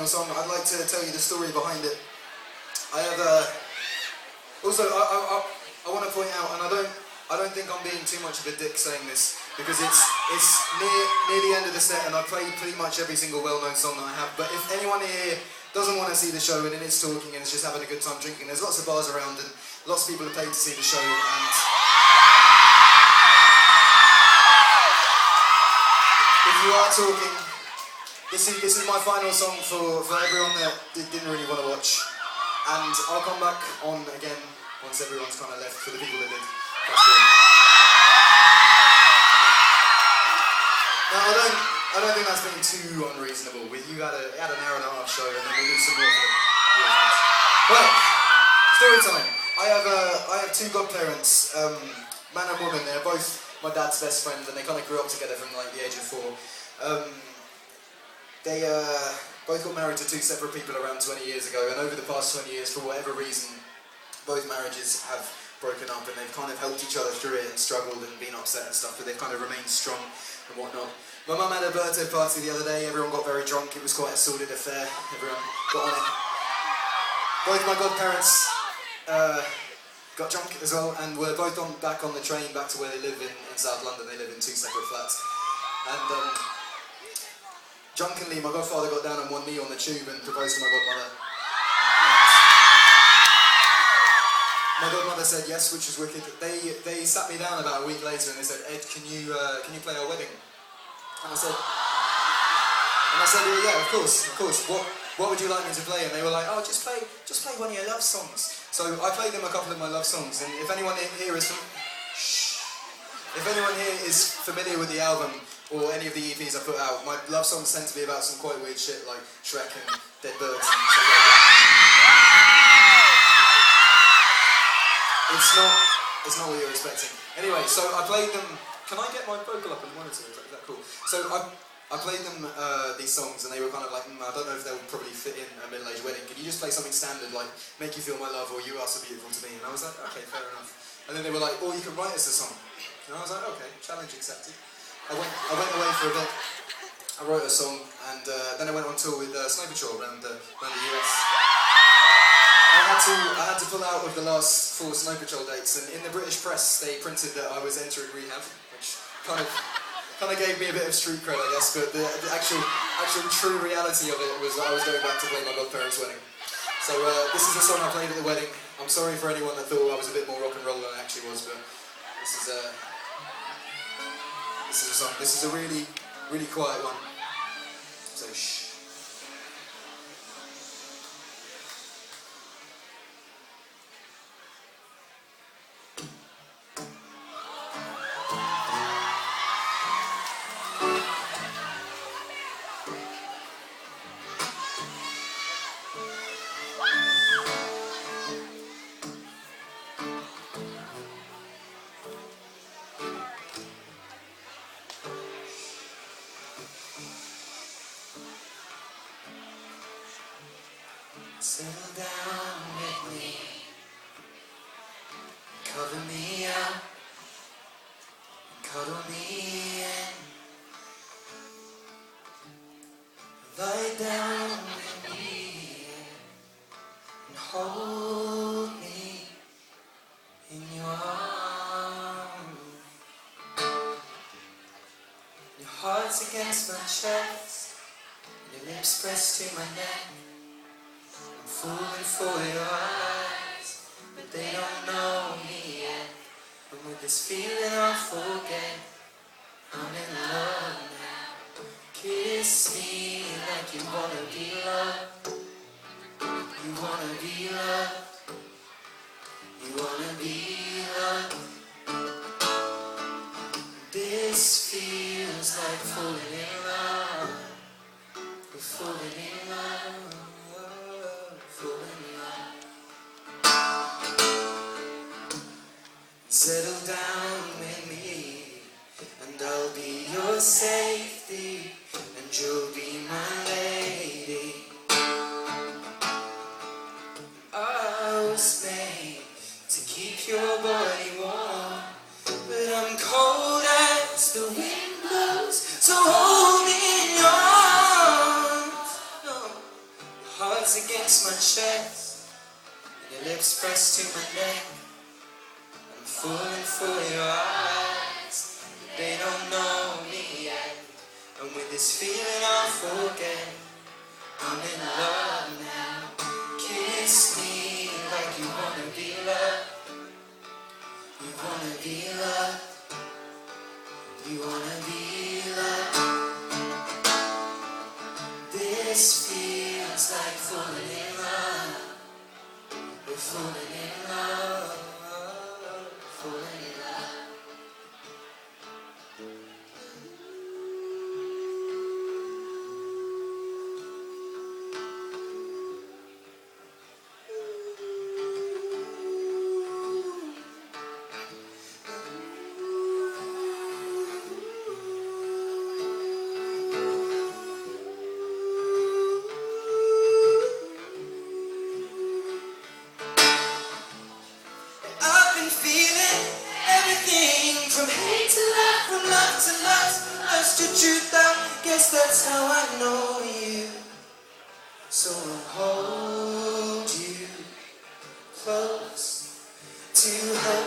Song. I'd like to tell you the story behind it. I have also I want to point out, and I don't think I'm being too much of a dick saying this, because it's near the end of the set and I've played pretty much every single well-known song that I have. But if anyone here doesn't want to see the show and is talking and is just having a good time drinking, there's lots of bars around and lots of people have paid to see the show. And if you are talking, this is my final song for everyone that didn't really want to watch, and I'll come back on again once everyone's kind of left, for the people that did. Now I don't think that's been too unreasonable. You had an hour and a half show, and then we'll do some more. Well, story time. I have two godparents, man and woman. They're both my dad's best friends, and they kind of grew up together from like the age of 4. They both got married to two separate people around 20 years ago, and over the past 20 years, for whatever reason, both marriages have broken up, and they've kind of helped each other through it and struggled and been upset and stuff, but they've kind of remained strong and whatnot. My mum had a birthday party the other day. Everyone got very drunk. It was quite a sordid affair. Everyone got on it. Both my godparents got drunk as well, and were both back on the train back to where they live in South London. They live in two separate flats. And drunkenly, my godfather got down on one knee on the tube and proposed to my godmother. My godmother said yes, which was wicked. They sat me down about a week later and they said, "Ed, can you play our wedding?" And I said, "Well, yeah, of course. What would you like me to play?" And they were like, "Oh, just play one of your love songs." So I played them a couple of my love songs, and if anyone here is familiar with the album or any of the EPs I put out, my love songs tend to be about some quite weird shit like Shrek and dead birds and stuff like that. It's not what you're expecting. Anyway, so I played them. Can I get my vocal up on the monitor? Is that cool? So I played them these songs, and they were kind of like, I don't know if they'll probably fit in a middle-aged wedding. Can you just play something standard like "Make You Feel My Love" or "You Are So Beautiful to Me"? And I was like, okay, fair enough. And then they were like, "Or you can write us a song." And I was like, okay, challenge accepted. I went away for a bit. I wrote a song, and then I went on tour with Snow Patrol around the US. I had to pull out of the last 4 Snow Patrol dates, and in the British press they printed that I was entering rehab, which kind of gave me a bit of street cred, I guess. But the actual true reality of it was that I was going back to play my godparents' wedding. So this is the song I played at the wedding. I'm sorry for anyone that thought I was a bit more rock and roll than I actually was, but this is a song. This is a really, really quiet one. So shh. Settle down with me, cover me up, cuddle me in, lie down with me and hold me in your arms. Your heart's against my chest, your lips pressed to my neck. Falling for your eyes, but they don't know me yet. And with this feeling I'll forget I'm in love now. Kiss me like you wanna be loved. You wanna be loved. You wanna be loved. This feels like falling in love. We're falling in love. Settle down with me, and I'll be your safety, and you'll be my lady. I was made to keep your body warm, but I'm cold as the wind blows, so hold me in your arms. No. heart's against my chest, and your lips pressed to my neck. I'm falling for your eyes, they don't know me yet. And with this feeling I'll forget, I'm in love now. Kiss me like you wanna be loved. You wanna be loved. You wanna be loved. This feels like falling in love. We're falling in love. Falling in love. Feeling everything from hate to love, from love to lust. That's the truth, I guess that's how I know you. So I'll hold you close to hold